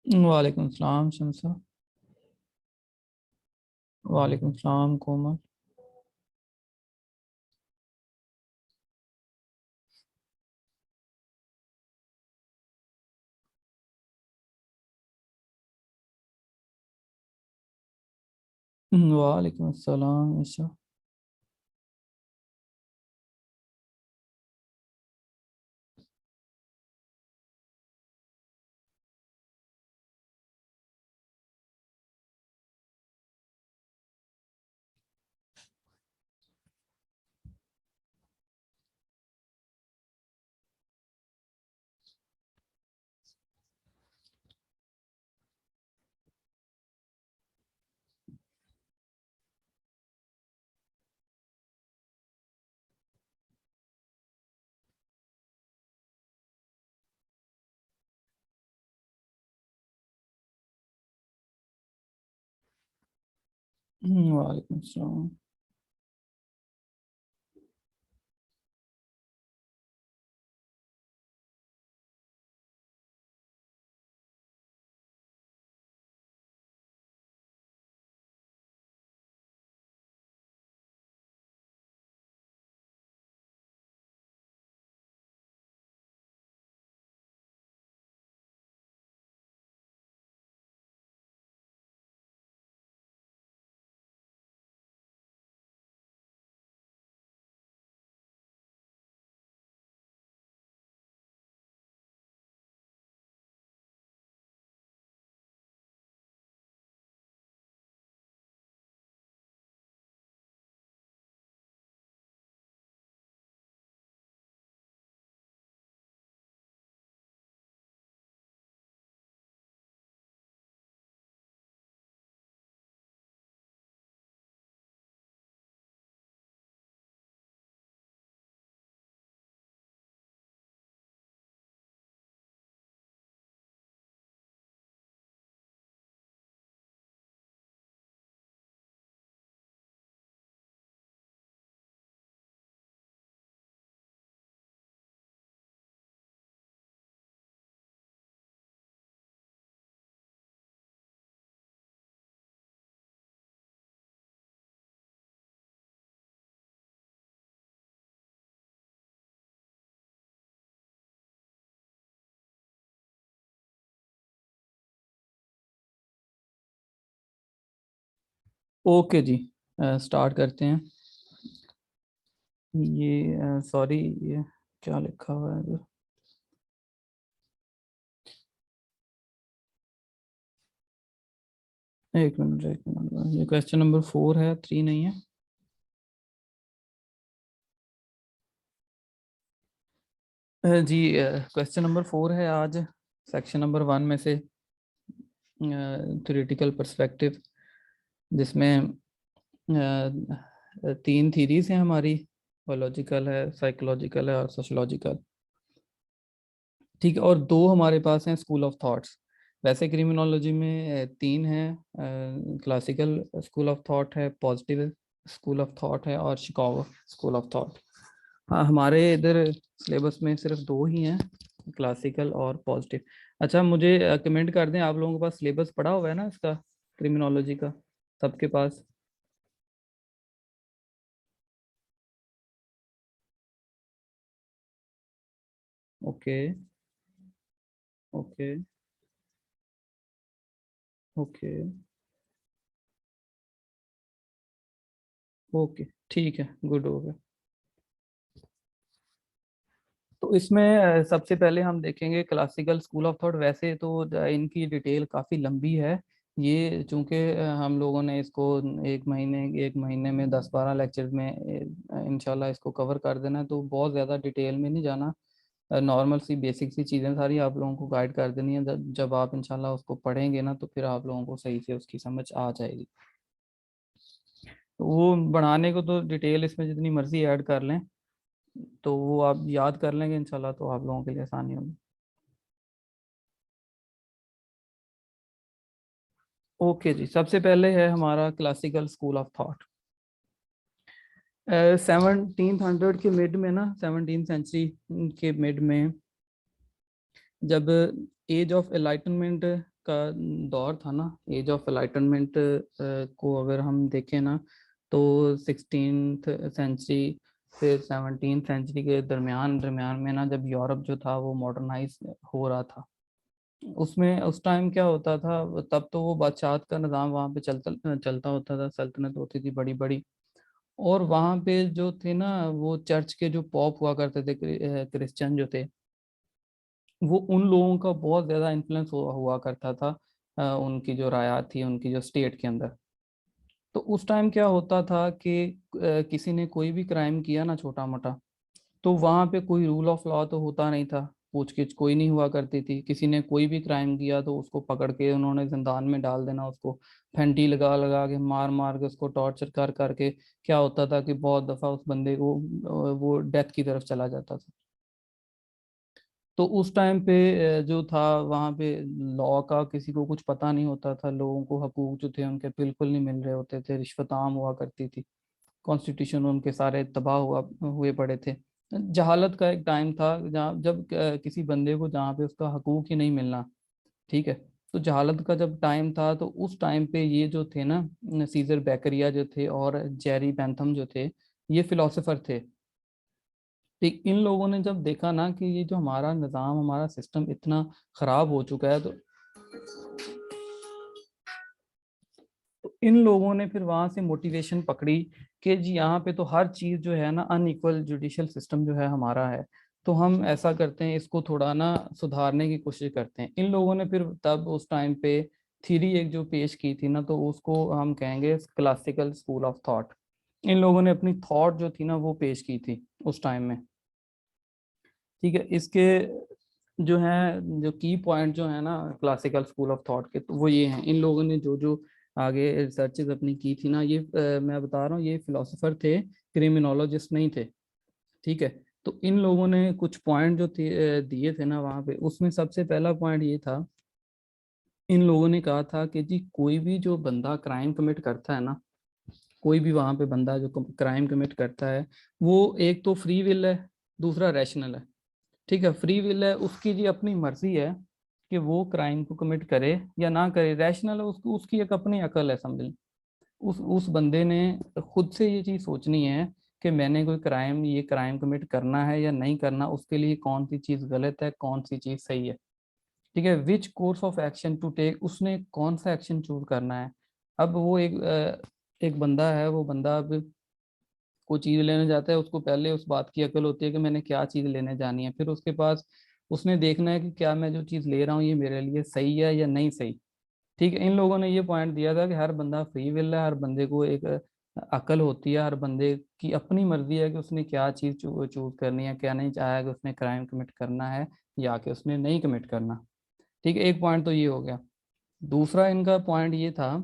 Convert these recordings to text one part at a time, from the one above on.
वालेकुम सलाम शमसा। वालेकुम सलाम कोमल। वालेकुम सलाम ईशा। वालेकुम सलाम। ओके जी, स्टार्ट करते हैं। ये सॉरी, ये क्या लिखा हुआ है इधर? एक मिनट एक मिनट, ये क्वेश्चन नंबर 4 है, 3 नहीं है। जी, क्वेश्चन नंबर 4 है आज, सेक्शन नंबर 1 में से, थ्योरेटिकल पर्सपेक्टिव, जिसमें 3 थीरीज हैं हमारी। बायोलॉजिकल है, साइकोलॉजिकल है और सोशोलॉजिकल। ठीक है, और 2 हमारे पास हैं स्कूल ऑफ थॉट्स। वैसे क्रिमिनोलॉजी में 3 हैं। क्लासिकल स्कूल ऑफ थॉट है, पॉजिटिव स्कूल ऑफ थॉट है और शिकागो स्कूल ऑफ थॉट। हाँ, हमारे इधर सिलेबस में सिर्फ 2 ही हैं, क्लासिकल और पॉजिटिव। अच्छा, मुझे कमेंट कर दें, आप लोगों के पास सिलेबस पड़ा हुआ है ना इसका, क्रिमिनोलॉजी का, सबके पास? ओके। ओके। ओके। ओके, ठीक है, गुड हो गया। तो इसमें सबसे पहले हम देखेंगे क्लासिकल स्कूल ऑफ थॉट। वैसे तो इनकी डिटेल काफ़ी लंबी है। ये चूंकि हम लोगों ने इसको एक महीने में 10-12 लेक्चर में इंशाल्लाह इसको कवर कर देना है, तो बहुत ज़्यादा डिटेल में नहीं जाना। नॉर्मल सी बेसिक सी चीज़ें सारी आप लोगों को गाइड कर देनी है। जब आप इंशाल्लाह उसको पढ़ेंगे ना, तो फिर आप लोगों को सही से उसकी समझ आ जाएगी। तो वो बढ़ाने को तो डिटेल इसमें जितनी मर्जी ऐड कर लें, तो वो आप याद कर लेंगे इंशाल्लाह, तो आप लोगों के लिए आसानी होगी। ओके जी, सबसे पहले है हमारा क्लासिकल स्कूल ऑफ थॉट। 1700 के मिड में ना, 17th सेंचुरी के मिड में, जब एज ऑफ एनलाइटनमेंट का दौर था ना, एज ऑफ एनलाइटनमेंट को अगर हम देखें ना, तो 16th सेंचुरी से 17th सेंचुरी के दरमियान दरमियान में ना, जब यूरोप जो था वो मॉडर्नाइज हो रहा था, उसमें उस टाइम क्या होता था, तब तो वो बादशाहत का निज़ाम वहाँ पे चलता चलता होता था, सल्तनत होती थी बड़ी बड़ी। और वहाँ पे जो थे ना, वो चर्च के जो पॉप हुआ करते थे, क्रिश्चियन जो थे, वो उन लोगों का बहुत ज़्यादा इन्फ्लुएंस हुआ करता था उनकी जो रायत थी उनकी जो स्टेट के अंदर। तो उस टाइम क्या होता था कि किसी ने कोई भी क्राइम किया ना छोटा मोटा, तो वहाँ पे कोई रूल ऑफ लॉ तो होता नहीं था, पूछगिछ कोई नहीं हुआ करती थी। किसी ने कोई भी क्राइम किया तो उसको पकड़ के उन्होंने जिंदान में डाल देना, उसको फंटी लगा लगा के मार मार के उसको टॉर्चर कर करके क्या होता था कि बहुत दफा उस बंदे को वो डेथ की तरफ चला जाता था। तो उस टाइम पे जो था वहाँ पे लॉ का किसी को कुछ पता नहीं होता था, लोगों को हकूक जो थे उनके बिल्कुल नहीं मिल रहे होते थे, रिश्वत आम हुआ करती थी, कॉन्स्टिट्यूशन उनके सारे तबाह हुए पड़े थे। जहालत का एक टाइम था जहाँ जब किसी बंदे को जहाँ पे उसका हकूक ही नहीं मिलना, ठीक है। तो जहालत का जब टाइम था, तो उस टाइम पे ये जो थे ना, सीजर बैकरिया जो थे और जेरी बेंथम जो थे, ये फिलोसोफर थे। ठीक, इन लोगों ने जब देखा ना कि ये जो हमारा निज़ाम हमारा सिस्टम इतना ख़राब हो चुका है, तो इन लोगों ने फिर वहां से मोटिवेशन पकड़ी कि जी यहाँ पे तो हर चीज़ जो है ना, अनइक्वल जुडिशियल सिस्टम जो है हमारा है, तो हम ऐसा करते हैं, इसको थोड़ा ना सुधारने की कोशिश करते हैं। इन लोगों ने फिर तब उस टाइम पे थ्योरी एक जो पेश की थी ना, तो उसको हम कहेंगे क्लासिकल स्कूल ऑफ थॉट। इन लोगों ने अपनी थॉट जो थी ना वो पेश की थी उस टाइम में, ठीक है। इसके जो है, जो की पॉइंट जो है ना क्लासिकल स्कूल ऑफ थॉट के, तो वो ये हैं। इन लोगों ने जो जो आगे रिसर्चेज अपनी की थी ना, ये मैं बता रहा हूँ, ये फिलोसोफर थे, क्रिमिनोलॉजिस्ट नहीं थे, ठीक है। तो इन लोगों ने कुछ पॉइंट जो थे दिए थे ना वहाँ पे, उसमें सबसे पहला पॉइंट ये था, इन लोगों ने कहा था कि जी कोई भी जो बंदा क्राइम कमिट करता है ना, कोई भी वहाँ पे बंदा जो क्राइम कमिट करता है, वो एक तो फ्री विल है, दूसरा रैशनल है, ठीक है। फ्री विल है, उसकी जी अपनी मर्जी है कि वो क्राइम को कमिट करे या ना करे। रैशनल है, उसको उसकी एक अपनी अकल है, समझ लें। उस बंदे ने खुद से ये चीज़ सोचनी है कि मैंने कोई क्राइम, ये क्राइम कमिट करना है या नहीं करना, उसके लिए कौन सी चीज़ गलत है, कौन सी चीज़ सही है, ठीक है। Which course of action to take, उसने कौन सा एक्शन चूज करना है। अब वो एक बंदा है, वो बंदा अब कोई चीज़ लेने जाता है, उसको पहले उस बात की अकल होती है कि मैंने क्या चीज़ लेने जानी है, फिर उसके पास उसने देखना है कि क्या मैं जो चीज़ ले रहा हूँ ये मेरे लिए सही है या नहीं सही, ठीक है। इन लोगों ने ये पॉइंट दिया था कि हर बंदा फ्री विल है, हर बंदे को एक अकल होती है, हर बंदे की अपनी मर्जी है कि उसने क्या चीज़ चूज करनी है, क्या नहीं चाहा कि उसने क्राइम कमिट करना है या कि उसने नहीं कमिट करना, ठीक है। एक पॉइंट तो ये हो गया। दूसरा इनका पॉइंट ये था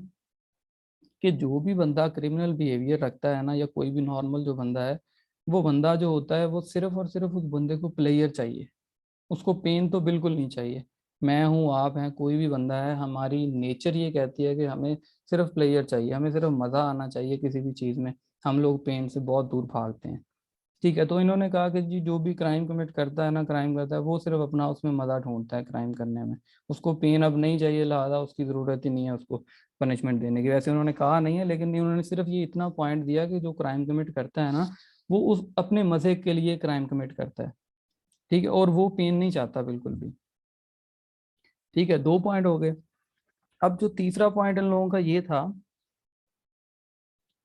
कि जो भी बंदा क्रिमिनल बिहेवियर रखता है ना, या कोई भी नॉर्मल जो बंदा है, वो बंदा जो होता है वो सिर्फ और सिर्फ उस बंदे को प्लेयर चाहिए, उसको पेन तो बिल्कुल नहीं चाहिए। मैं हूँ, आप हैं, कोई भी बंदा है, हमारी नेचर ये कहती है कि हमें सिर्फ प्लेयर चाहिए, हमें सिर्फ मज़ा आना चाहिए किसी भी चीज़ में। हम लोग पेन से बहुत दूर भागते हैं, ठीक है। तो इन्होंने कहा कि जी जो भी क्राइम कमिट करता है ना, क्राइम करता है, वो सिर्फ अपना उसमें मज़ा ढूंढता है क्राइम करने में, उसको पेन अब नहीं चाहिए, लिहाजा उसकी ज़रूरत ही नहीं है उसको पनिशमेंट देने की। वैसे उन्होंने कहा नहीं है, लेकिन इन्होंने सिर्फ ये इतना पॉइंट दिया कि जो क्राइम कमिट करता है ना, वो उस अपने मज़े के लिए क्राइम कमिट करता है, ठीक है, और वो पेन नहीं चाहता बिल्कुल भी, ठीक है। दो पॉइंट हो गए। अब जो तीसरा पॉइंट इन लोगों का ये था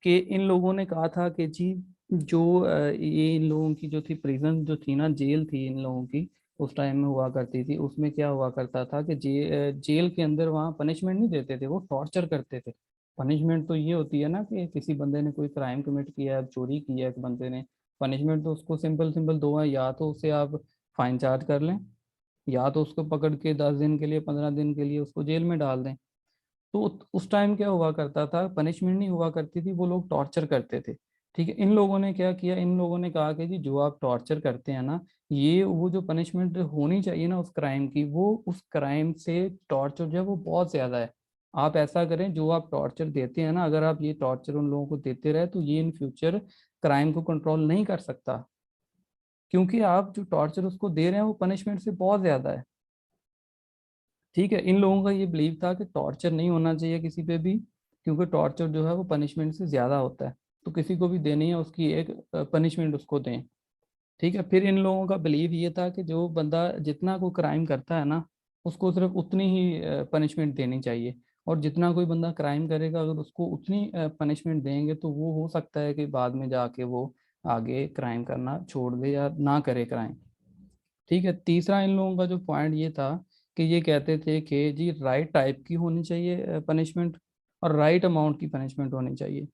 कि इन लोगों ने कहा था कि जी जो ये इन लोगों की जो थी प्रिजन जो थी ना, जेल थी इन लोगों की, उस टाइम में हुआ करती थी, उसमें क्या हुआ करता था कि जेल के अंदर वहाँ पनिशमेंट नहीं देते थे, वो टॉर्चर करते थे। पनिशमेंट तो ये होती है ना कि किसी बंदे ने कोई क्राइम कमिट किया है, चोरी की है एक बंदे ने, पनिशमेंट तो उसको सिंपल सिंपल दो है, या तो उसे आप फाइन चार्ज कर लें, या तो उसको पकड़ के 10 दिन के लिए 15 दिन के लिए उसको जेल में डाल दें। तो उस टाइम क्या हुआ करता था, पनिशमेंट नहीं हुआ करती थी, वो लोग टॉर्चर करते थे, ठीक है। इन लोगों ने क्या किया, इन लोगों ने कहा कि जी जो आप टॉर्चर करते हैं ना, ये वो जो पनिशमेंट होनी चाहिए ना उस क्राइम की, वो उस क्राइम से टॉर्चर जो है वो बहुत ज्यादा है। आप ऐसा करें, जो आप टॉर्चर देते हैं ना, अगर आप ये टॉर्चर उन लोगों को देते रहे, तो ये इन फ्यूचर क्राइम को कंट्रोल नहीं कर सकता, क्योंकि आप जो टॉर्चर उसको दे रहे हैं वो पनिशमेंट से बहुत ज्यादा है, ठीक है, इन लोगों का ये बिलीव था कि टॉर्चर नहीं होना चाहिए किसी पे भी, क्योंकि टॉर्चर जो है वो पनिशमेंट से ज़्यादा होता है, तो किसी को भी देनी है उसकी एक पनिशमेंट उसको दें। ठीक है, फिर इन लोगों का बिलीव ये था कि जो बंदा जितना कोई क्राइम करता है ना, उसको सिर्फ उतनी ही पनिशमेंट देनी चाहिए, और जितना कोई बंदा क्राइम करेगा अगर उसको उतनी पनिशमेंट देंगे तो वो हो सकता है कि बाद में जाके वो आगे क्राइम करना छोड़ दे या ना करे क्राइम। ठीक है, तीसरा इन लोगों का जो पॉइंट ये था कि ये कहते थे कि जी राइट टाइप की होनी चाहिए पनिशमेंट, और राइट अमाउंट की पनिशमेंट होनी चाहिए।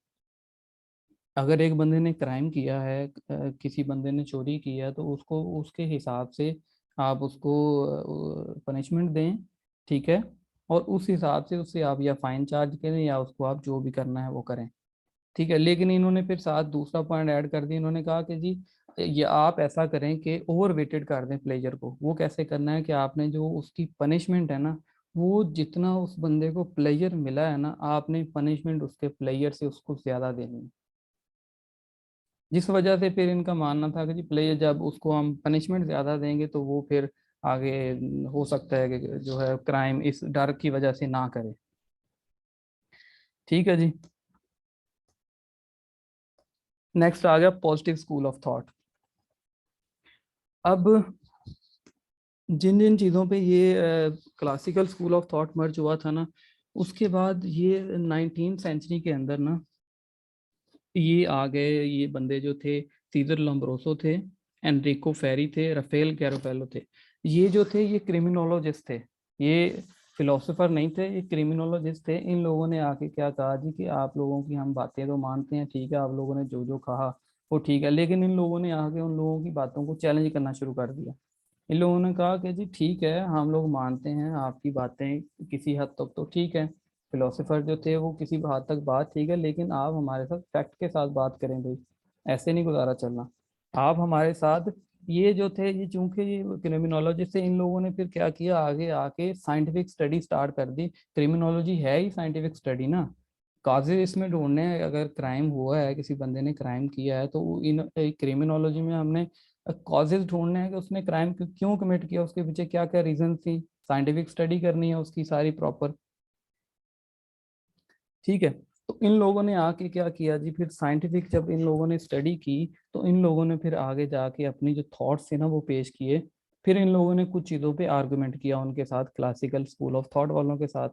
अगर एक बंदे ने क्राइम किया है, किसी बंदे ने चोरी की है, तो उसको उसके हिसाब से आप उसको पनिशमेंट दें। ठीक है, और उस हिसाब से उससे आप या फाइन चार्ज करें या उसको आप जो भी करना है वो करें। ठीक है, लेकिन इन्होंने फिर साथ दूसरा पॉइंट ऐड कर दिया, इन्होंने कहा कि जी ये आप ऐसा करें कि ओवर वेटेड कर दें प्लेजर को। वो कैसे करना है कि आपने जो उसकी पनिशमेंट है ना, वो जितना उस बंदे को प्लेजर मिला है ना, आपने पनिशमेंट उसके प्लेजर से उसको ज्यादा देनी है। जिस वजह से फिर इनका मानना था कि जी प्लेयर जब उसको हम पनिशमेंट ज्यादा देंगे तो वो फिर आगे हो सकता है कि जो है क्राइम इस डर की वजह से ना करे। ठीक है जी, नेक्स्ट आ गया पॉजिटिव स्कूल ऑफ थॉट। अब जिन जिन चीज़ों पे ये क्लासिकल स्कूल ऑफ थॉट मर्ज हुआ था ना, उसके बाद ये 19th सेंचुरी के अंदर ना ये आ गए, ये बंदे जो थे सीजर लम्ब्रोसो थे, एनरिको फेरी थे, रफेल गैरोफेलो थे। ये जो थे ये क्रिमिनोलॉजिस्ट थे, ये फिलोसोफर नहीं थे, ये क्रिमिनोलॉजिस्ट थे। इन लोगों ने आके क्या कहा जी कि आप लोगों की हम बातें तो मानते हैं, ठीक है, आप लोगों ने जो जो कहा वो ठीक है, लेकिन इन लोगों ने आके उन लोगों की बातों को चैलेंज करना शुरू कर दिया। इन लोगों ने कहा कि जी ठीक है, हम लोग मानते हैं आपकी बातें किसी हद तक तो ठीक है, फिलोसोफर जो थे वो किसी हद तक बात ठीक है, लेकिन आप हमारे साथ फैक्ट के साथ बात करें भाई, ऐसे नहीं गुजारा चलना। आप हमारे साथ ये जो थे, ये चूंकि ये क्रिमिनोलॉजी से, इन लोगों ने फिर क्या किया, आगे आके साइंटिफिक स्टडी स्टार्ट कर दी। क्रिमिनोलॉजी है ही साइंटिफिक स्टडी ना, काजेज इसमें ढूंढने हैं। अगर क्राइम हुआ है, किसी बंदे ने क्राइम किया है, तो इन क्रिमिनोलॉजी में हमने कॉजेज ढूंढने हैं कि उसने क्राइम क्यों कमिट किया, उसके पीछे क्या क्या रीजन थी, साइंटिफिक स्टडी करनी है उसकी सारी प्रॉपर। ठीक है, तो इन लोगों ने आके क्या किया जी, फिर साइंटिफिक जब इन लोगों ने स्टडी की, तो इन लोगों ने फिर आगे जाके अपनी जो थॉट्स थे ना वो पेश किए। फिर इन लोगों ने कुछ चीज़ों पे आर्गुमेंट किया उनके साथ, क्लासिकल स्कूल ऑफ थॉट वालों के साथ।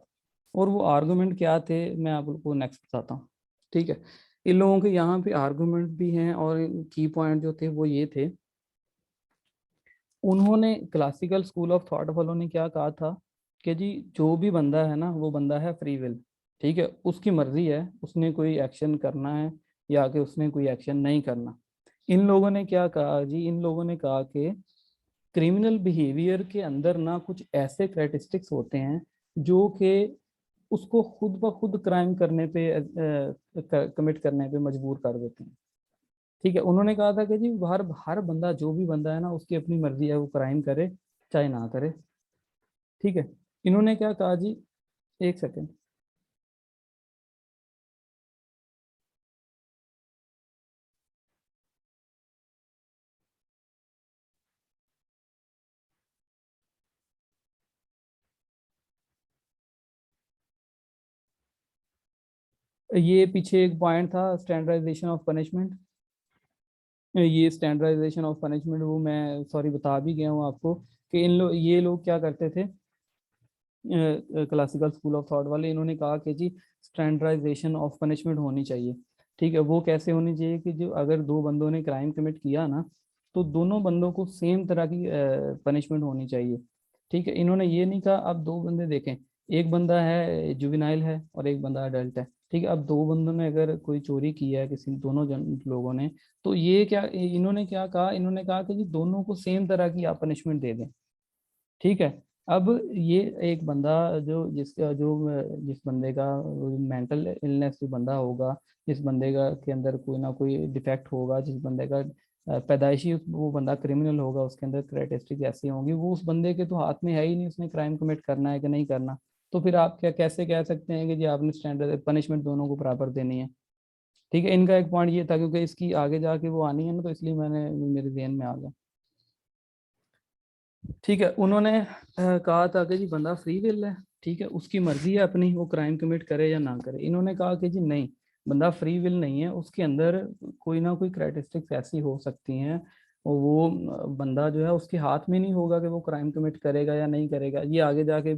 और वो आर्गुमेंट क्या थे मैं आपको नेक्स्ट बताता हूँ। ठीक है, इन लोगों के यहाँ पे आर्गुमेंट भी हैं, और की पॉइंट जो थे वो ये थे, उन्होंने क्लासिकल स्कूल ऑफ थॉट वालों ने क्या कहा था कि जी जो भी बंदा है ना वो बंदा है फ्री विल। ठीक है, उसकी मर्जी है उसने कोई एक्शन करना है या कि उसने कोई एक्शन नहीं करना। इन लोगों ने क्या कहा जी, इन लोगों ने कहा कि क्रिमिनल बिहेवियर के अंदर ना कुछ ऐसे कैरेक्टरिस्टिक्स होते हैं जो कि उसको खुद ब खुद क्राइम करने पे, कमिट करने पे मजबूर कर देते हैं। ठीक है, उन्होंने कहा था कि जी हर हर बंदा, जो भी बंदा है ना, उसकी अपनी मर्जी है, वो क्राइम करे चाहे ना करे। ठीक है, इन्होंने क्या कहा जी, एक सेकेंड, ये पीछे एक पॉइंट था स्टैंडर्डाइजेशन ऑफ पनिशमेंट। ये स्टैंडर्डाइजेशन ऑफ पनिशमेंट वो मैं सॉरी बता भी गया हूँ आपको कि ये लोग क्या करते थे, क्लासिकल स्कूल ऑफ थॉट वाले, इन्होंने कहा कि जी स्टैंडर्डाइजेशन ऑफ पनिशमेंट होनी चाहिए। ठीक है, वो कैसे होनी चाहिए कि जो अगर दो बंदों ने क्राइम कमिट किया ना, तो दोनों बंदों को सेम तरह की पनिशमेंट होनी चाहिए। ठीक है, इन्होंने ये नहीं कहा अब दो बंदे देखें, एक बंदा है जुवेनाइल है और एक बंदा अडल्ट है। ठीक है, अब दो बंदों ने अगर कोई चोरी की है, किसी दोनों लोगों ने, तो ये क्या इन्होंने क्या कहा, इन्होंने कहा कि जी दोनों को सेम तरह की आप पनिशमेंट दे दें। ठीक है, अब ये एक बंदा जिस बंदे का मेंटल इलनेस जो बंदा होगा, जिस बंदे का के अंदर कोई ना कोई डिफेक्ट होगा, जिस बंदे का पैदाइशी वो बंदा क्रिमिनल होगा, उसके अंदर करेक्टरिस्टिक ऐसी होंगी, वो उस बंदे के तो हाथ में है ही नहीं उसने क्राइम कमिट करना है कि नहीं करना। तो फिर आप क्या कैसे कह सकते हैं कि जी आपने स्टैंडर्ड पनिशमेंट दोनों को बराबर देनी है। ठीक है, इनका एक पॉइंट ये था, क्योंकि इसकी आगे जाके वो आनी है ना, तो इसलिए मैंने मेरे ध्यान में आ गया। ठीक है, उन्होंने कहा था कि जी बंदा फ्री विल है, ठीक है, उसकी मर्जी है अपनी, वो क्राइम कमिट करे या ना करे। इन्होंने कहा कि जी नहीं, बंदा फ्री विल नहीं है, उसके अंदर कोई ना कोई करैक्टरिस्टिक्स ऐसी हो सकती हैं, और वो बंदा जो है उसके हाथ में नहीं होगा कि वो क्राइम कमिट करेगा या नहीं करेगा। ये आगे जाके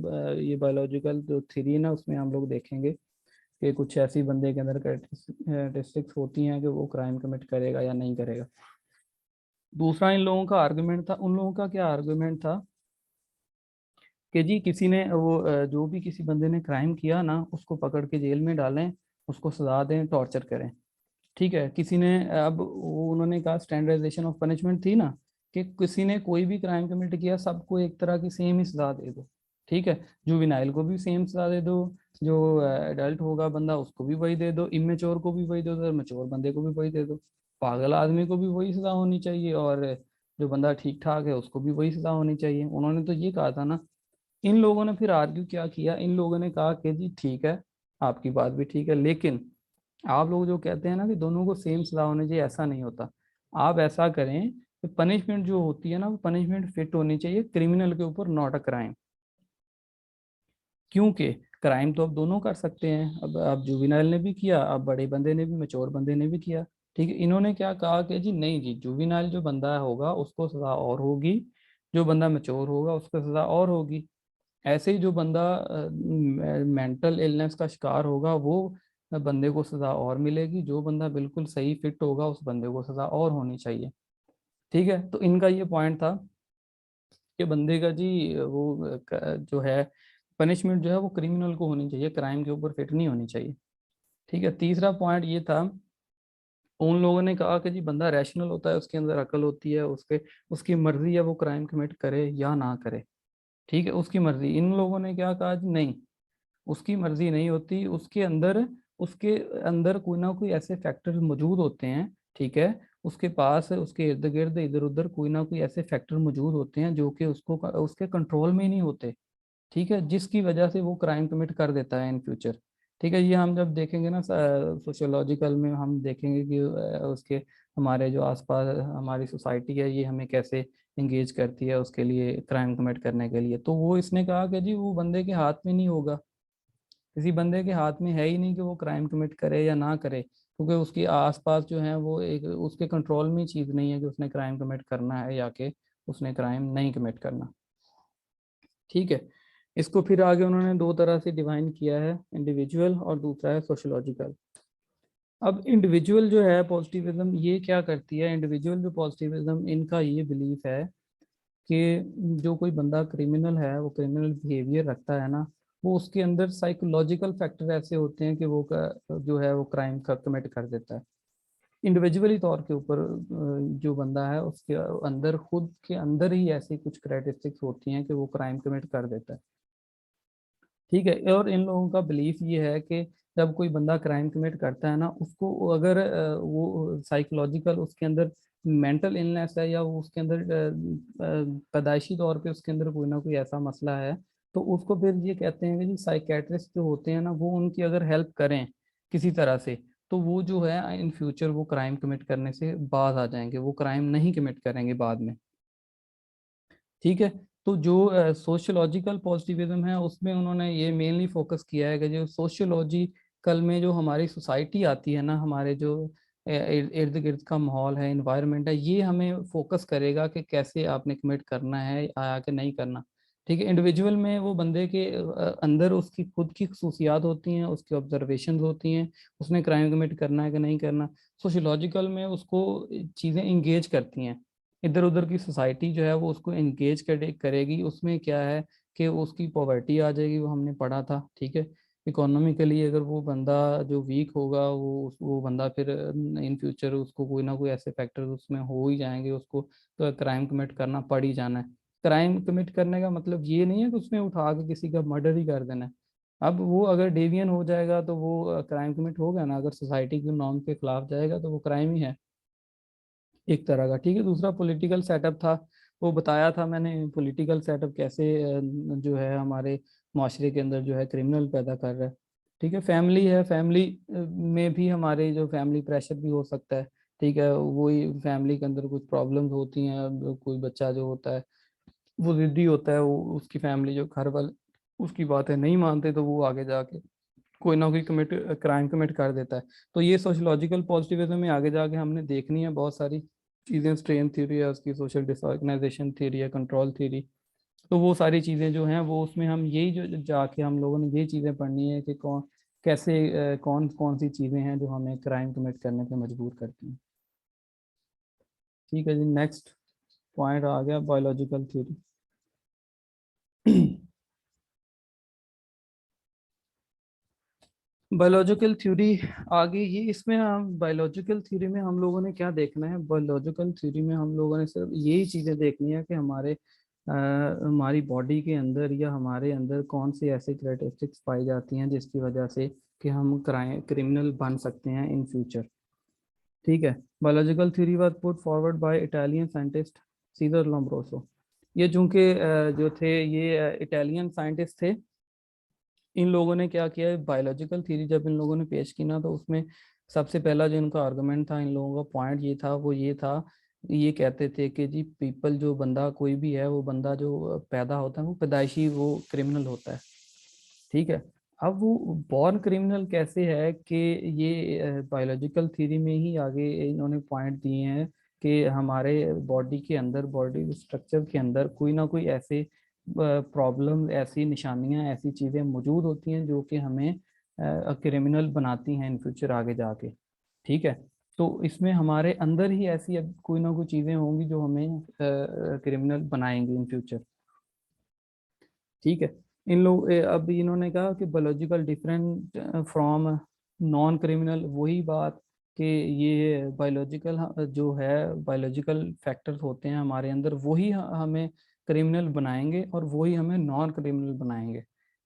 ये बायोलॉजिकल जो थ्योरी है ना, उसमें हम लोग देखेंगे कि कुछ ऐसी बंदे के अंदर करैक्टरिस्टिक्स होती हैं कि वो क्राइम कमिट करेगा या नहीं करेगा। दूसरा इन लोगों का आर्गुमेंट था, उन लोगों का क्या आर्गुमेंट था कि जी किसी ने वो जो भी किसी बंदे ने क्राइम किया ना, उसको पकड़ के जेल में डालें, उसको सजा दें, टॉर्चर करें। ठीक है, किसी ने अब वो उन्होंने कहा स्टैंडर्डाइजेशन ऑफ पनिशमेंट थी ना, कि किसी ने कोई भी क्राइम कमिट किया, सबको एक तरह की सेम ही सजा दे दो। ठीक है, जुवेनाइल को भी सेम सजा दे दो, जो एडल्ट होगा बंदा उसको भी वही दे दो, इमेच्योर को भी वही दे दो, मैच्योर बंदे को भी वही दे दो, पागल आदमी को भी वही सजा होनी चाहिए, और जो बंदा ठीक ठाक है उसको भी वही सजा होनी चाहिए। उन्होंने तो ये कहा था ना। इन लोगों ने फिर आर्ग्यू क्या किया, इन लोगों ने कहा कि जी ठीक है, आपकी बात भी ठीक है, लेकिन आप लोग जो कहते हैं ना कि दोनों को सेम सजा होनी चाहिए, ऐसा नहीं होता। आप ऐसा करें कि पनिशमेंट जो होती है ना, वो पनिशमेंट फिट होनी चाहिए क्रिमिनल के ऊपर, नॉट अ क्राइम। क्योंकि क्राइम तो अब दोनों कर सकते हैं, अब जुविनाइल ने भी किया, अब बड़े बंदे ने भी, मैच्योर बंदे ने भी किया। ठीक है, इन्होंने क्या कहा कि जी नहीं जी, जुविनाइल जो बंदा होगा उसको सजा और होगी, जो बंदा मैच्योर होगा उसको सजा और होगी। ऐसे ही जो बंदा मेंटल इलनेस का शिकार होगा, वो बंदे को सजा और मिलेगी, जो बंदा बिल्कुल सही फिट होगा उस बंदे को सजा और होनी चाहिए। ठीक है, तो इनका ये पॉइंट था कि बंदे का जी वो जो है पनिशमेंट जो है वो क्रिमिनल को होनी चाहिए, क्राइम के ऊपर फिट नहीं होनी चाहिए। ठीक है, तीसरा पॉइंट ये था, उन लोगों ने कहा कि जी बंदा रैशनल होता है, उसके अंदर अकल होती है, उसके उसकी मर्जी है वो क्राइम कमिट करे या ना करे। ठीक है, उसकी मर्जी। इन लोगों ने क्या कहा जी नहीं, उसकी मर्जी नहीं होती, उसके अंदर कोई ना कोई ऐसे फैक्टर मौजूद होते हैं। ठीक है, उसके पास उसके इर्द गिर्द इधर उधर कोई ना कोई ऐसे फैक्टर मौजूद होते हैं जो कि उसको उसके कंट्रोल में ही नहीं होते। ठीक है, जिसकी वजह से वो क्राइम कमिट कर देता है इन फ्यूचर। ठीक है, ये हम जब देखेंगे ना सोशियोलॉजिकल में, हम देखेंगे कि उसके हमारे जो आसपास हमारी सोसाइटी है, ये हमें कैसे इंगेज करती है उसके लिए, क्राइम कमिट करने के लिए। तो वो इसने कहा कि जी वो बंदे के हाथ में नहीं होगा, किसी बंदे के हाथ में है ही नहीं कि वो क्राइम कमिट करे या ना करे, क्योंकि उसके आसपास जो है वो एक उसके कंट्रोल में चीज़ नहीं है कि उसने क्राइम कमिट करना है या कि उसने क्राइम नहीं कमिट करना। ठीक है, इसको फिर आगे उन्होंने दो तरह से डिवाइन किया है, इंडिविजुअल और दूसरा है सोशोलॉजिकल। अब इंडिविजुअल जो है पॉजिटिविज्म, ये क्या करती है, इंडिविजुअल जो पॉजिटिविज्म, इनका ये बिलीफ है कि जो कोई बंदा क्रिमिनल है, वो क्रिमिनल बिहेवियर रखता है ना, वो उसके अंदर साइकोलॉजिकल फैक्टर ऐसे होते हैं कि वो जो है वो क्राइम का कमिट कर देता है। इंडिविजुअली तौर के ऊपर जो बंदा है उसके अंदर, खुद के अंदर ही ऐसी कुछ करैक्टरिस्टिक्स होती हैं कि वो क्राइम कमिट कर देता है। ठीक है, और इन लोगों का बिलीफ ये है कि जब कोई बंदा क्राइम कमिट करता है ना, उसको अगर वो साइकोलॉजिकल उसके अंदर मेंटल इलनेस है, या वो उसके अंदर पैदाइशी तौर पे उसके अंदर कोई ना कोई ऐसा मसला है, तो उसको फिर ये कहते हैं कि जी साइकेट्रिस्ट जो होते हैं ना, वो उनकी अगर हेल्प करें किसी तरह से, तो वो जो है इन फ्यूचर वो क्राइम कमिट करने से बाज आ जाएंगे, वो क्राइम नहीं कमिट करेंगे बाद में। ठीक है, तो जो सोशियोलॉजिकल पॉजिटिविज्म है, उसमें उन्होंने ये मेनली फोकस किया है कि जो सोशियोलॉजिकल में जो हमारी सोसाइटी आती है ना, हमारे जो इर्द गिर्द का माहौल है, इन्वायरमेंट है, ये हमें फोकस करेगा कि कैसे आपने कमिट करना है या कि नहीं करना। ठीक है, इंडिविजुअल में वो बंदे के अंदर उसकी खुद की खसूसियात होती हैं, उसकी ऑब्जर्वेशंस होती हैं, उसने क्राइम कमिट करना है कि नहीं करना। सोशियोलॉजिकल में उसको चीज़ें इंगेज करती हैं, इधर उधर की सोसाइटी जो है वो उसको एंगेज करेगी। उसमें क्या है कि उसकी पॉवर्टी आ जाएगी, वो हमने पढ़ा था। ठीक है, इकोनॉमिकली अगर वो बंदा जो वीक होगा, वो बंदा फिर इन फ्यूचर उसको कोई ना कोई ऐसे फैक्टर्स उसमें हो ही जाएंगे, उसको तो क्राइम कमिट करना पड़ ही जाना है। क्राइम कमिट करने का मतलब ये नहीं है कि उसमें उठा के किसी का मर्डर ही कर देना है। अब वो अगर डेवियन हो जाएगा तो वो क्राइम कमिट होगा ना, अगर सोसाइटी के नॉर्म के खिलाफ जाएगा तो वो क्राइम ही है एक तरह का। ठीक है, दूसरा पॉलिटिकल सेटअप था, वो बताया था मैंने, पॉलिटिकल सेटअप कैसे जो है हमारे माशरे के अंदर जो है क्रिमिनल पैदा कर रहा है। ठीक है, फैमिली है, फैमिली में भी हमारे जो फैमिली प्रेशर भी हो सकता है। ठीक है, वही फैमिली के अंदर कुछ प्रॉब्लम्स होती हैं, अब कोई बच्चा जो होता है वो जिद्दी होता है, वो उसकी फैमिली जो घर वाले उसकी बातें नहीं मानते, तो वो आगे जाके कोई ना कोई क्राइम कमिट कर देता है। तो ये सोशोलॉजिकल पॉजिटिविज्म में आगे जाके हमने देखनी है बहुत सारी चीज़ें। स्ट्रेन थ्योरी है उसकी, सोशल डिसऑर्गेनाइजेशन थ्योरी है, कंट्रोल थ्योरी। तो वो सारी चीज़ें जो हैं वो उसमें हम यही जो जाके हम लोगों ने ये चीज़ें पढ़नी है कि कौन कैसे कौन कौन सी चीज़ें हैं जो हमें क्राइम कमिट करने पे मजबूर करती हैं। ठीक है जी, नेक्स्ट पॉइंट आ गया बायोलॉजिकल थ्योरी। बायोलॉजिकल थ्योरी आगे ये, इसमें हम बायोलॉजिकल थ्योरी में हम लोगों ने क्या देखना है, बायोलॉजिकल थ्योरी में हम लोगों ने सिर्फ यही चीज़ें देखनी है कि हमारी बॉडी के अंदर या हमारे अंदर कौन सी ऐसी कैरेक्टरिस्टिक्स पाई जाती हैं जिसकी वजह से कि हम क्रिमिनल बन सकते हैं इन फ्यूचर। ठीक है। Biological theory was put forward by Italian scientist Cesare Lombroso. ये चूंकि जो थे ये इटालियन साइंटिस्ट थे। इन लोगों ने क्या किया, बायोलॉजिकल थ्योरी जब इन लोगों ने पेश की ना, तो उसमें सबसे पहला जो इनका आर्गुमेंट था, इन लोगों का पॉइंट ये था, वो ये था, ये कहते थे कि जी पीपल जो बंदा कोई भी है, वो बंदा जो पैदा होता है वो पैदाइशी वो क्रिमिनल होता है। ठीक है। अब वो बॉर्न क्रिमिनल कैसे है कि ये बायोलॉजिकल थ्योरी में ही आगे इन्होंने पॉइंट दिए हैं कि हमारे बॉडी के अंदर, बॉडी स्ट्रक्चर के अंदर कोई ना कोई ऐसे प्रॉब्लम, ऐसी निशानियां, ऐसी चीज़ें मौजूद होती हैं जो कि हमें क्रिमिनल बनाती हैं इन फ्यूचर आगे जाके। ठीक है। तो इसमें हमारे अंदर ही ऐसी अब कोई ना कोई चीज़ें होंगी जो हमें क्रिमिनल बनाएंगी इन फ्यूचर। ठीक है। इन लोग अब इन्होंने कहा कि biological different from non criminal, वही बात कि ये बायोलॉजिकल जो है, बायोलॉजिकल फैक्टर्स होते हैं हमारे अंदर, वही हमें क्रिमिनल बनाएंगे और वही हमें नॉन क्रिमिनल बनाएंगे।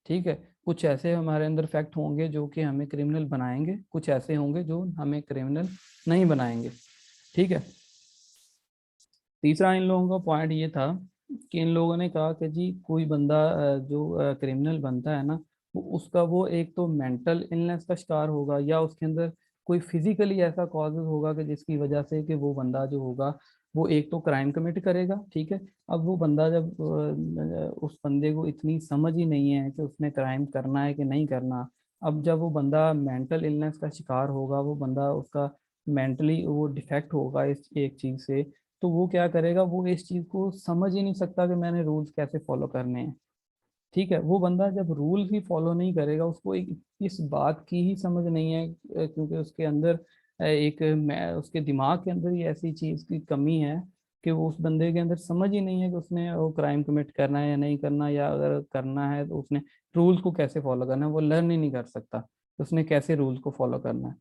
ठीक है। कुछ ऐसे हमारे अंदर फैक्ट होंगे जो कि हमें क्रिमिनल बनाएंगे, कुछ ऐसे होंगे जो हमें क्रिमिनल नहीं बनाएंगे। ठीक है। तीसरा इन लोगों का पॉइंट ये था कि इन लोगों ने कहा कि जी कोई बंदा जो क्रिमिनल बनता है ना, वो उसका वो एक तो मेंटल इलनेस का शिकार होगा, या उसके अंदर कोई फिजिकली ऐसा कॉजेज होगा कि जिसकी वजह से कि वो बंदा जो होगा वो एक तो क्राइम कमिट करेगा। ठीक है। अब वो बंदा जब उस बंदे को इतनी समझ ही नहीं है कि उसने क्राइम करना है कि नहीं करना। अब जब वो बंदा मेंटल इलनेस का शिकार होगा, वो बंदा उसका मेंटली वो डिफेक्ट होगा इस एक चीज़ से, तो वो क्या करेगा, वो इस चीज को समझ ही नहीं सकता कि मैंने रूल्स कैसे फॉलो करने हैं। ठीक है। वो बंदा जब रूल्स ही फॉलो नहीं करेगा, उसको इस बात की ही समझ नहीं है, क्योंकि उसके अंदर उसके दिमाग के अंदर ही ऐसी चीज की कमी है कि वो उस बंदे के अंदर समझ ही नहीं है कि उसने वो क्राइम कमिट करना है या नहीं करना, या अगर करना है तो उसने रूल्स को कैसे फॉलो करना है, वो लर्न ही नहीं कर सकता कि उसने कैसे रूल्स को फॉलो करना है।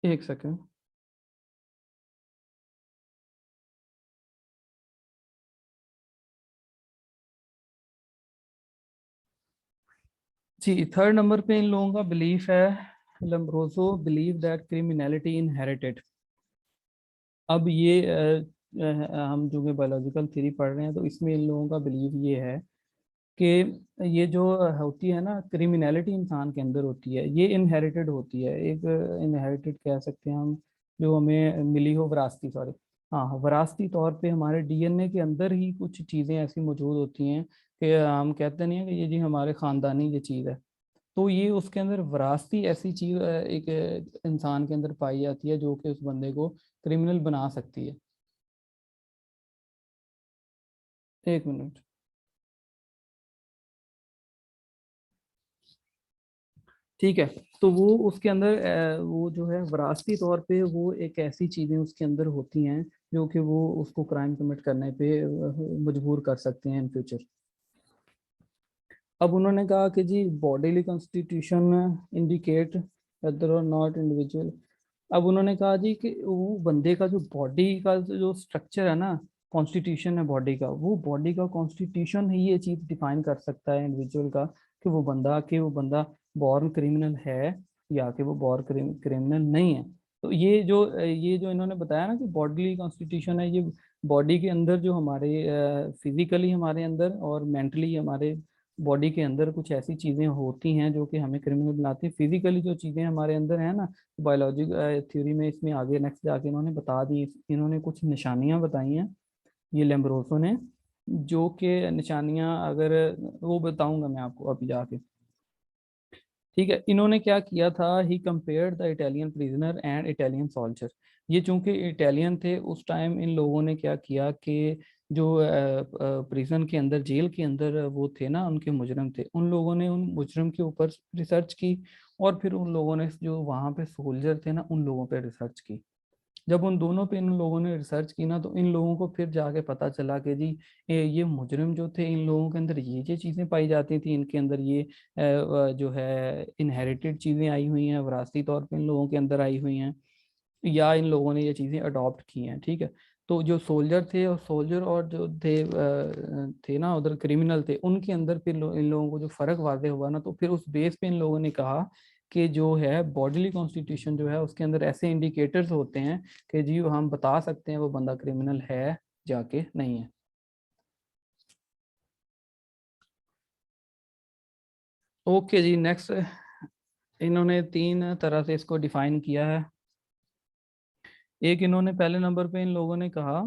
एक सेकेंड। जी, थर्ड नंबर पे इन लोगों का बिलीफ है, लम्ब्रोसो बिलीव दैट क्रिमिनलिटी इनहेरिटेड। अब ये हम जो कि बायोलॉजिकल थ्योरी पढ़ रहे हैं, तो इसमें इन लोगों का बिलीव ये है कि ये जो होती है ना क्रिमिनलिटी इंसान के अंदर होती है, ये इनहेरिटेड होती है, एक इनहेरिटेड कह सकते हैं हम, जो हमें मिली हो विरासती, सॉरी, हाँ विरासती तौर पे हमारे डीएनए के अंदर ही कुछ चीज़ें ऐसी मौजूद होती हैं कि हम कहते नहीं है कि ये जी हमारे ख़ानदानी ये चीज़ है। तो ये उसके अंदर विरासती ऐसी चीज एक इंसान के अंदर पाई जाती है जो कि उस बंदे को क्रिमिनल बना सकती है। एक मिनट। ठीक है। तो वो उसके अंदर वो जो है विरासती तौर पे वो एक ऐसी चीजें उसके अंदर होती हैं जो कि वो उसको क्राइम कमिट करने पे मजबूर कर सकते हैं इन फ्यूचर। अब उन्होंने कहा कि जी बॉडीली कॉन्स्टिट्यूशन इंडिकेट वेदर और नॉट इंडिविजुअल। अब उन्होंने कहा जी कि वो बंदे का जो बॉडी का जो स्ट्रक्चर है ना, कॉन्स्टिट्यूशन है बॉडी का, वो बॉडी का कॉन्स्टिट्यूशन ही ये चीज़ डिफाइन कर सकता है इंडिविजुअल का कि वो बंदा बॉर्न क्रिमिनल है या कि वो बॉर्न क्रिमिनल नहीं है। तो ये जो इन्होंने बताया ना कि बॉडीली कॉन्स्टिट्यूशन है, ये बॉडी के अंदर जो हमारे फिजिकली हमारे अंदर और मेंटली हमारे बॉडी के अंदर कुछ ऐसी चीजें होती हैं जो कि हमें क्रिमिनल बनाती हैं। फिजिकली जो चीजें हमारे अंदर है ना, बायोलॉजी थ्योरी में इसमें आगे नेक्स्ट जाके इन्होंने बता दी, इन्होंने कुछ निशानियां बताई हैं ये लैम्ब्रोसो ने, जो कि निशानियां अगर वो बताऊंगा मैं आपको अभी जाके। ठीक है, इन्होंने क्या किया था, he compared the Italian prisoner and Italian soldier. ये चूंकि इटालियन थे उस टाइम, इन लोगों ने क्या किया कि जो प्रिजन के अंदर, जेल के अंदर वो थे ना, उनके मुजरम थे, उन लोगों ने उन मुजरम के ऊपर रिसर्च की, और फिर उन लोगों ने जो वहाँ पे सोल्जर थे ना, उन लोगों पे रिसर्च की। जब उन दोनों पे इन लोगों ने रिसर्च की ना, तो इन लोगों को फिर जाके पता चला कि जी ये मुजरिम जो थे, इन लोगों के अंदर ये चीज़ें पाई जाती थी, इनके अंदर ये जो है इनहेरिटेड चीज़ें आई हुई हैं, विरासती तौर पे इन लोगों के अंदर आई हुई हैं, या इन लोगों ने ये चीज़ें अडॉप्ट की हैं। ठीक है, तो जो सोल्जर थे, और सोल्जर और जो थे ना उधर क्रिमिनल थे, उनके अंदर फिर इन लोगों को जो फ़र्क वाज़ेह हुआ ना, तो फिर उस बेस पे इन लोगों ने कहा कि जो है बॉडीली कॉन्स्टिट्यूशन जो है उसके अंदर ऐसे इंडिकेटर्स होते हैं कि जी हम बता सकते हैं वो बंदा क्रिमिनल है जाके नहीं है। ओके जी, नेक्स्ट इन्होंने 3 तरह से इसको डिफाइन किया है। एक इन्होंने पहले नंबर पे इन लोगों ने कहा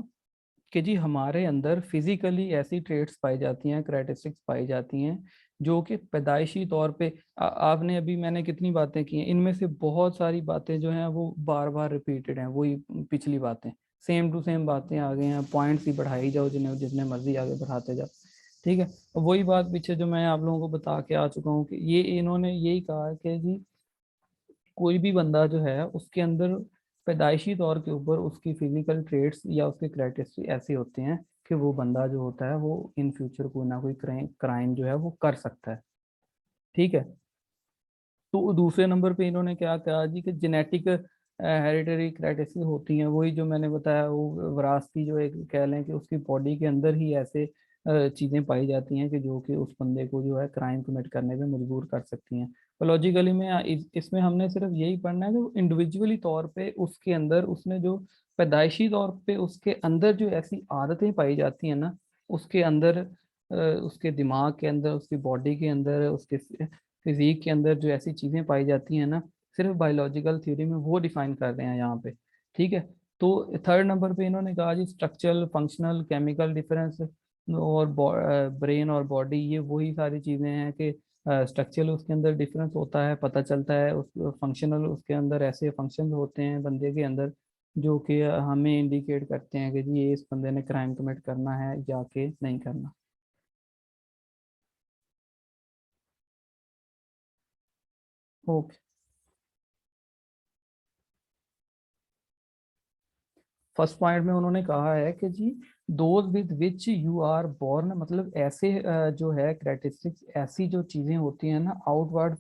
कि जी हमारे अंदर फिजिकली ऐसी ट्रेट्स पाई जाती हैं, करैक्टरिस्टिक्स पाई जाती हैं, जो कि पैदाइशी तौर पे आपने अभी मैंने कितनी बातें की हैं, इनमें से बहुत सारी बातें जो हैं वो बार बार रिपीटेड हैं, वही पिछली बातें, सेम टू सेम बातें आ गई हैं, पॉइंट्स ही बढ़ाई जाओ जिन्हें जितने मर्जी आगे बढ़ाते जाओ। ठीक है, वही बात पीछे जो मैं आप लोगों को बता के आ चुका हूँ कि ये इन्होंने यही कहा कि जी कोई भी बंदा जो है उसके अंदर पैदाइशी तौर के ऊपर उसकी फिजिकल ट्रेट्स या उसके क्राइटेरिया ऐसे होते हैं कि वो बंदा जो होता है वो इन फ्यूचर कोई ना कोई क्राइम जो है वो कर सकता है। ठीक है, तो दूसरे नंबर पे इन्होंने क्या कहा जी कि जेनेटिक हेरिटरी क्राइटेरिया होती हैं, वही जो मैंने बताया, वो विरासती जो एक कह लें कि उसकी बॉडी के अंदर ही ऐसे चीज़ें पाई जाती हैं कि जो कि उस बंदे को जो है क्राइम कमिट करने पे मजबूर कर सकती हैं। तो लॉजिकली में इसमें हमने सिर्फ यही पढ़ना है कि इंडिविजुअली तौर पे उसके अंदर उसने जो पैदाइशी तौर पे उसके अंदर जो ऐसी आदतें पाई जाती हैं ना, उसके अंदर उसके दिमाग के अंदर, उसकी बॉडी के अंदर, उसके फिजिक के अंदर जो ऐसी चीज़ें पाई जाती हैं ना, सिर्फ बायोलॉजिकल थ्योरी में वो डिफाइन कर रहे हैं यहाँ पे। ठीक है, तो थर्ड नंबर पे इन्होंने कहा जी स्ट्रक्चरल, फंक्शनल, केमिकल डिफरेंस, और ब्रेन और बॉडी, ये वही सारी चीज़ें हैं कि स्ट्रक्चरल उसके अंदर डिफरेंस होता है, पता चलता है, उस फंक्शनल उसके अंदर ऐसे फंक्शन होते हैं बंदे के अंदर जो कि हमें इंडिकेट करते हैं कि जी ये इस बंदे ने क्राइम कमिट करना है या कि नहीं करना। ओके, फर्स्ट पॉइंट में उन्होंने कहा है कि जी those with which you are born, मतलब ऐसे जो है कैरेक्टरिस्टिक्स, ऐसी जो चीजें होती हैं ना, आउटवर्ड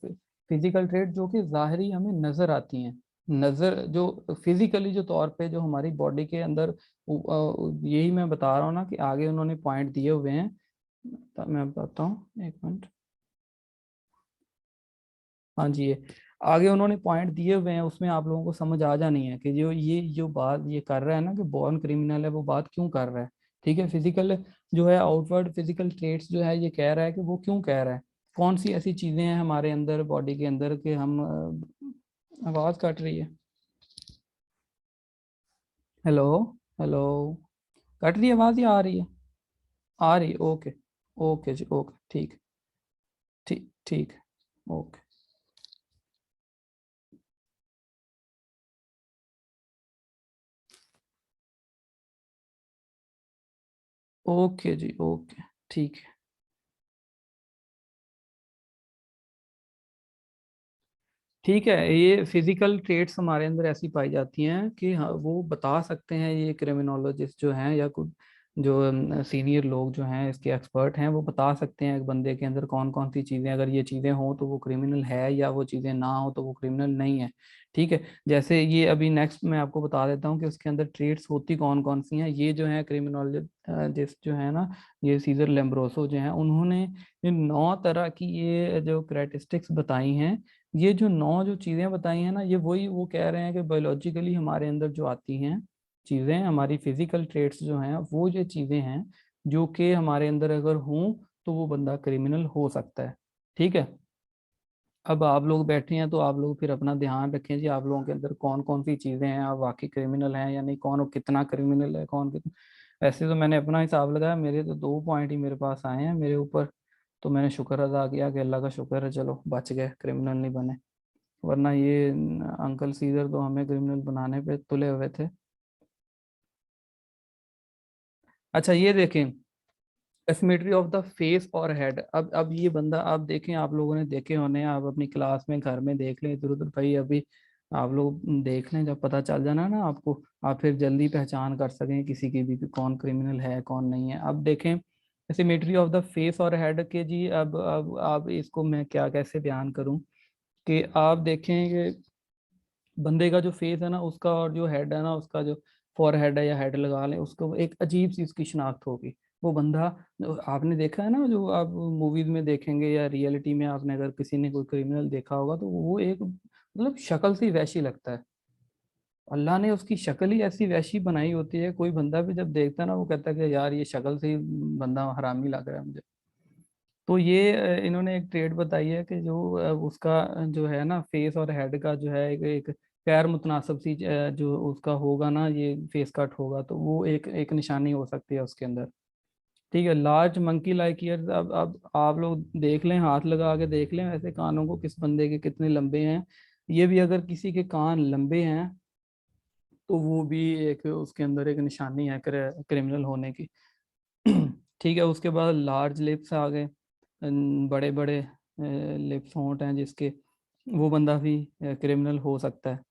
फिजिकल ट्रेट जो कि जाहिरी हमें नजर आती हैं, नजर जो फिजिकली जो तौर पे जो हमारी बॉडी के अंदर यही मैं बता रहा हूँ ना कि आगे उन्होंने पॉइंट दिए हुए हैं। तो मैं बताता हूँ, एक मिनट। हाँ जी, ये आगे उन्होंने पॉइंट दिए हुए हैं, उसमें आप लोगों को समझ आ जानी है कि जो ये जो बात ये कर रहा है ना कि बॉर्न क्रिमिनल है, वो बात क्यों कर रहा है। ठीक है, फिजिकल जो है आउटवर्ड फिजिकल ट्रेट्स जो है ये कह रहा है कि वो क्यों कह रहा है, कौन सी ऐसी चीजें हैं हमारे अंदर बॉडी के अंदर कि हम आवाज कट रही है। हेलो, हेलो, कट रही है आवाज या आ रही है? आ रही है, ओके। ओके जी, ओके, ठीक, ठीक, ठीक, ओके। ओके जी, ओके, ठीक है। ठीक है, ये फिजिकल ट्रेट्स हमारे अंदर ऐसी पाई जाती हैं कि हाँ, वो बता सकते हैं, ये क्रिमिनोलॉजिस्ट जो हैं या कुछ जो सीनियर लोग जो हैं इसके एक्सपर्ट हैं, वो बता सकते हैं एक बंदे के अंदर कौन कौन सी चीज़ें, अगर ये चीज़ें हों तो वो क्रिमिनल है, या वो चीज़ें ना हो तो वो क्रिमिनल नहीं है। ठीक है, जैसे ये अभी नेक्स्ट मैं आपको बता देता हूँ कि उसके अंदर ट्रेट्स होती कौन कौन सी हैं। ये जो है क्रिमिनोलॉजिस्ट जो है ना, ये सीजर लेम्ब्रोसो जो है, उन्होंने ये 9 तरह की ये जो करेक्टरिस्टिक्स बताई हैं, ये जो 9 जो चीज़ें बताई हैं ना, ये वही वो कह रहे हैं कि बायोलॉजिकली हमारे अंदर जो आती हैं चीज़ें, हमारी फिजिकल ट्रेट्स जो हैं, वो जो चीज़ें हैं जो कि हमारे अंदर अगर हों तो वो बंदा क्रिमिनल हो सकता है। ठीक है। अब आप लोग बैठे हैं तो आप लोग फिर अपना ध्यान रखें जी, आप लोगों के अंदर कौन कौन सी चीज़ें हैं, आप वाकई क्रिमिनल हैं या नहीं, कौन कितना क्रिमिनल है, कौन कितना। वैसे तो मैंने अपना हिसाब लगाया, मेरे तो 2 पॉइंट ही मेरे पास आए हैं मेरे ऊपर, तो मैंने शुक्र अदा किया कि अल्लाह का शुक्र है, चलो बच गए, क्रिमिनल नहीं बने। वरना ये अंकल सीजर तो हमें क्रिमिनल बनाने पे तुले हुए थे। अच्छा ये देखें, एसिमेट्री ऑफ द फेस और हेड। अब ये बंदा, आप देखें, आप लोगों ने देखे होने, आप अपनी क्लास में घर में देख लें इधर उधर, भाई अभी आप लोग देख लें, जब पता चल जाना ना आपको, आप फिर जल्दी पहचान कर सकें किसी की भी कि कौन क्रिमिनल है कौन नहीं है। अब देखें एसिमेट्री ऑफ द फेस और हेड के जी, अब आप इसको मैं क्या कैसे बयान करूं कि आप देखें कि बंदे का जो फेस है ना उसका, और जो हेड है ना उसका, जो फॉर हेड है या हेड लगा लें उसको, एक अजीब सी उसकी शिनाख्त होगी। वो बंदा, आपने देखा है ना, जो आप मूवीज में देखेंगे या रियलिटी में आपने अगर किसी ने कोई क्रिमिनल देखा होगा, तो वो एक मतलब शक्ल से वैसी लगता है। अल्लाह ने उसकी शक्ल ही ऐसी वैसी बनाई होती है, कोई बंदा भी जब देखता है ना वो कहता है कि यार ये शक्ल से ही बंदा हरामी लग रहा है मुझे। तो ये इन्होंने एक ट्रेड बताई है कि जो उसका जो है ना फेस और हेड का जो है एक गैर मुतनासिब सी जो उसका होगा ना, ये फेस कट होगा, तो वो एक एक निशानी हो सकती है उसके अंदर। ठीक है। लार्ज मंकी लाइक ईयर्स, अब आप लोग देख लें, हाथ लगा के देख लें ऐसे कानों को, किस बंदे के कितने लंबे हैं। ये भी अगर किसी के कान लंबे हैं तो वो भी एक उसके अंदर एक निशानी है क्रिमिनल होने की। ठीक है। उसके बाद लार्ज लिप्स आ गए, बड़े बड़े लिप्स होंठ हैं जिसके, वो बंदा भी क्रिमिनल हो सकता है।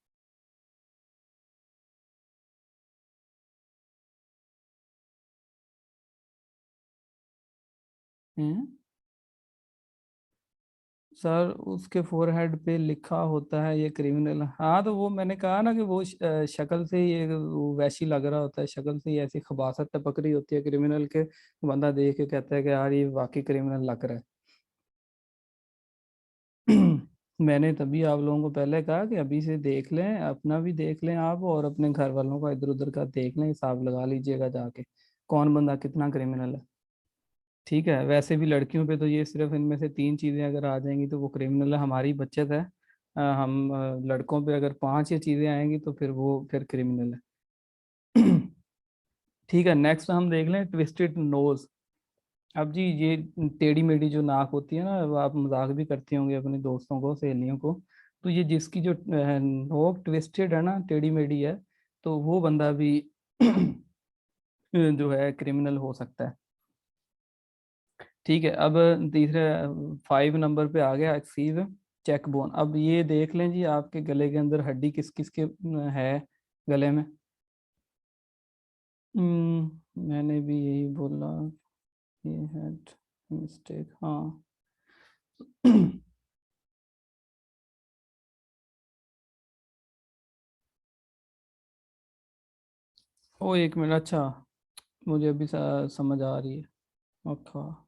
हम्म। सर उसके फोरहेड पे लिखा होता है ये क्रिमिनल, हाँ तो वो मैंने कहा ना कि वो शक्ल से ही वो वैसी लग रहा होता है, शक्ल से ही ऐसी खबासत टपक रही होती है क्रिमिनल के, बंदा देख के कहता है कि यार ये वाकई क्रिमिनल लग रहा है। मैंने तभी आप लोगों को पहले कहा कि अभी से देख लें, अपना भी देख लें आप, और अपने घर वालों का इधर उधर का देख लें, हिसाब लगा लीजिएगा जाके कौन बंदा कितना क्रिमिनल है। ठीक है। वैसे भी लड़कियों पे तो ये सिर्फ इनमें से 3 चीज़ें अगर आ जाएंगी तो वो क्रिमिनल है, हमारी बचत है। हम लड़कों पे अगर 5 ये चीज़ें आएंगी तो फिर वो फिर क्रिमिनल है। ठीक है। नेक्स्ट हम देख लें ट्विस्टेड नोज। अब जी ये टेढ़ी मेढ़ी जो नाक होती है ना, वो आप मजाक भी करते होंगे अपने दोस्तों को सहेलियों को, तो ये जिसकी जो नोक ट्विस्टेड है ना, टेढ़ी मेढ़ी है, तो वो बंदा भी जो है क्रिमिनल हो सकता है। ठीक है। अब तीसरे 5 नंबर पे आ गया एक्सीव चेक बोन। अब ये देख लें जी, आपके गले के अंदर हड्डी किस किस के है गले में। मैंने भी यही बोला, ये हेड मिस्टेक, हाँ। ओ एक मिनट, अच्छा मुझे अभी समझ आ रही है। अच्छा।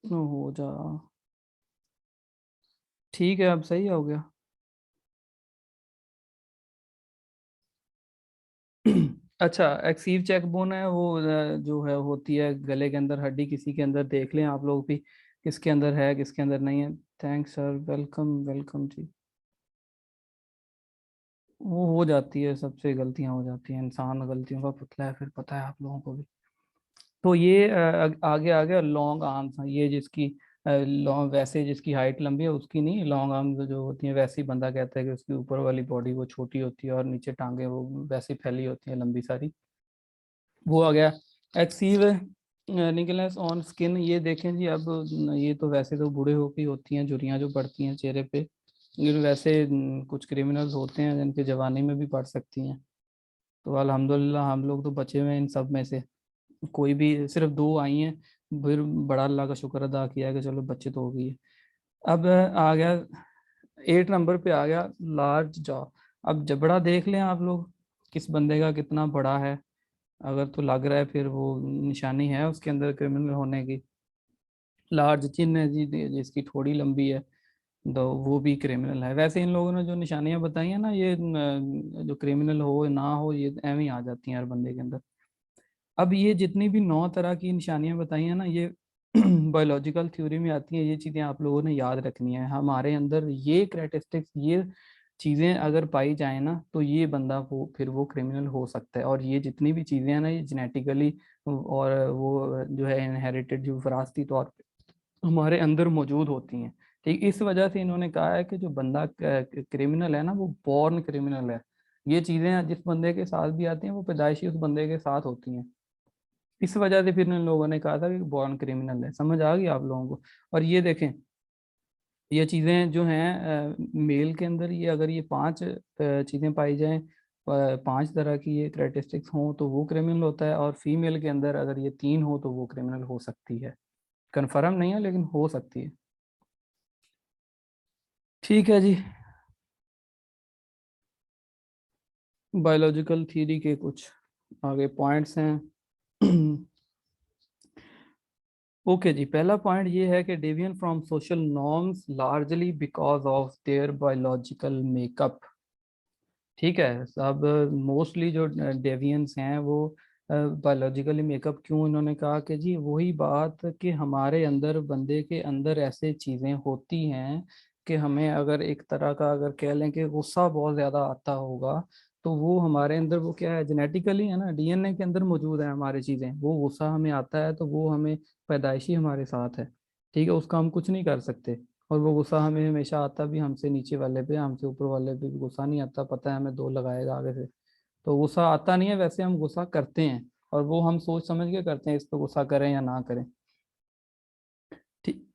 हो जा, ठीक है, अब सही हो गया। अच्छा, एक्सीव चेक बोन है वो, जो है होती है गले के अंदर हड्डी, किसी के अंदर देख लें आप लोग भी किसके अंदर है किसके अंदर नहीं है। थैंक्स सर, वेलकम वेलकम जी। वो हो जाती है, सबसे गलतियां हो जाती हैं, इंसान गलतियों का पुतला है, फिर पता है आप लोगों को भी। तो ये आगे आ गया लॉन्ग आर्म्स, ये जिसकी लॉन्ग, वैसे जिसकी हाइट लंबी है उसकी नहीं, लॉन्ग आर्म्स जो होती हैं वैसे ही बंदा कहता है कि उसकी ऊपर वाली बॉडी वो छोटी होती है और नीचे टांगे वो वैसी फैली होती हैं लंबी सारी। वो आ गया एक्सीव निकलेस ऑन स्किन। ये देखें जी, अब ये तो वैसे तो बूढ़े होके ही होती हैं झुर्रियाँ जो पड़ती हैं चेहरे पे, लेकिन वैसे कुछ क्रिमिनल्स होते हैं जिनके जवानी में भी पड़ सकती हैं। तो अल्हम्दुलिल्लाह हम लोग तो बचे हुए हैं इन सब में से, कोई भी, सिर्फ 2 आई हैं, फिर बड़ा अल्लाह का शुक्र अदा किया है कि चलो बच्चे तो हो गई है। अब आ गया 8 नंबर पे आ गया लार्ज जॉ। अब जबड़ा देख लें आप लोग, किस बंदे का कितना बड़ा है, अगर तो लग रहा है फिर वो निशानी है उसके अंदर क्रिमिनल होने की। लार्ज चिन है जी, जिसकी थोड़ी लंबी है, तो वो भी क्रिमिनल है। वैसे इन लोगों ने जो निशानियां बताई हैं ना, ये जो क्रिमिनल हो ना हो, ये एवं ही आ जाती हैं हर बंदे के अंदर। अब ये जितनी भी 9 तरह की निशानियां बताई हैं ना, ये बायोलॉजिकल थ्योरी में आती हैं। ये चीज़ें आप लोगों ने याद रखनी है। हमारे अंदर ये करेक्टरिस्टिक्स, ये चीज़ें अगर पाई जाए ना, तो ये बंदा वो फिर वो क्रिमिनल हो सकता है। और ये जितनी भी चीज़ें हैं ना, ये जेनेटिकली और वो जो है इनहेरिटेड, जो विरासती तौर पे हमारे अंदर मौजूद होती हैं। ठीक, इस वजह से इन्होंने कहा है कि जो बंदा क्रिमिनल है ना, वो बॉर्न क्रिमिनल है। ये चीज़ें जिस बंदे के साथ भी आती हैं, वो पैदाइशी उस बंदे के साथ होती हैं। इस वजह से फिर इन लोगों ने कहा था कि बॉर्न क्रिमिनल है। समझ आ गई आप लोगों को? और ये देखें, ये चीज़ें जो हैं मेल के अंदर, ये अगर ये 5 चीज़ें पाई जाएं, 5 तरह की ये करेक्टरिस्टिक्स हों, तो वो क्रिमिनल होता है। और फीमेल के अंदर अगर ये 3 हो, तो वो क्रिमिनल हो सकती है। कन्फर्म नहीं है, लेकिन हो सकती है। ठीक है जी। बायोलॉजिकल थ्योरी के कुछ आगे पॉइंट्स हैं। ओके जी, पहला पॉइंट ये है कि deviation from social norms largely because of their biological makeup. ठीक है, सब मोस्टली जो डेविएंस हैं वो बायोलॉजिकली मेकअप। क्यों? इन्होंने कहा कि जी वही बात कि हमारे अंदर, बंदे के अंदर ऐसे चीज़ें होती हैं कि हमें अगर एक तरह का अगर कह लें कि गुस्सा बहुत ज़्यादा आता होगा, तो वो हमारे अंदर, वो क्या है, जेनेटिकली है ना, डीएनए के अंदर मौजूद है हमारी चीज़ें। वो गुस्सा हमें आता है तो वो हमें पैदाइशी हमारे साथ है। ठीक है, उसका हम कुछ नहीं कर सकते। और वो गुस्सा हमें हमेशा आता भी हमसे नीचे वाले पे, हमसे ऊपर वाले पे भी गुस्सा नहीं आता। पता है हमें दो लगाएगा आगे से, तो गुस्सा आता नहीं है। वैसे हम गुस्सा करते हैं, और वो हम सोच समझ के करते हैं, इस पे गुस्सा करें या ना करें। ठीक,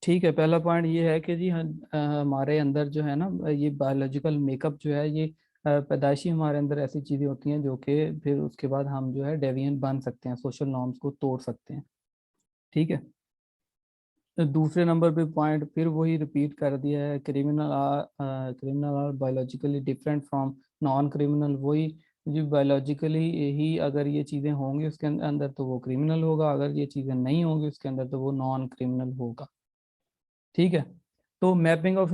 ठीक है। पहला पॉइंट ये है कि जी हमारे अंदर जो है ना, ये बायोलॉजिकल मेकअप जो है, ये पैदाइशी हमारे अंदर ऐसी चीज़ें होती हैं जो कि फिर उसके बाद हम जो है डेविएंट बन सकते हैं, सोशल नॉर्म्स को तोड़ सकते हैं। ठीक है। तो दूसरे नंबर पे पॉइंट फिर वही रिपीट कर दिया है, criminal are biologically different from non criminal. वही, जो बायोलॉजिकली ही अगर ये चीज़ें होंगी उसके अंदर, तो वो क्रिमिनल होगा। अगर ये चीज़ें नहीं होंगी उसके अंदर, तो वो नॉन क्रिमिनल होगा। ठीक है। तो मैपिंग ऑफ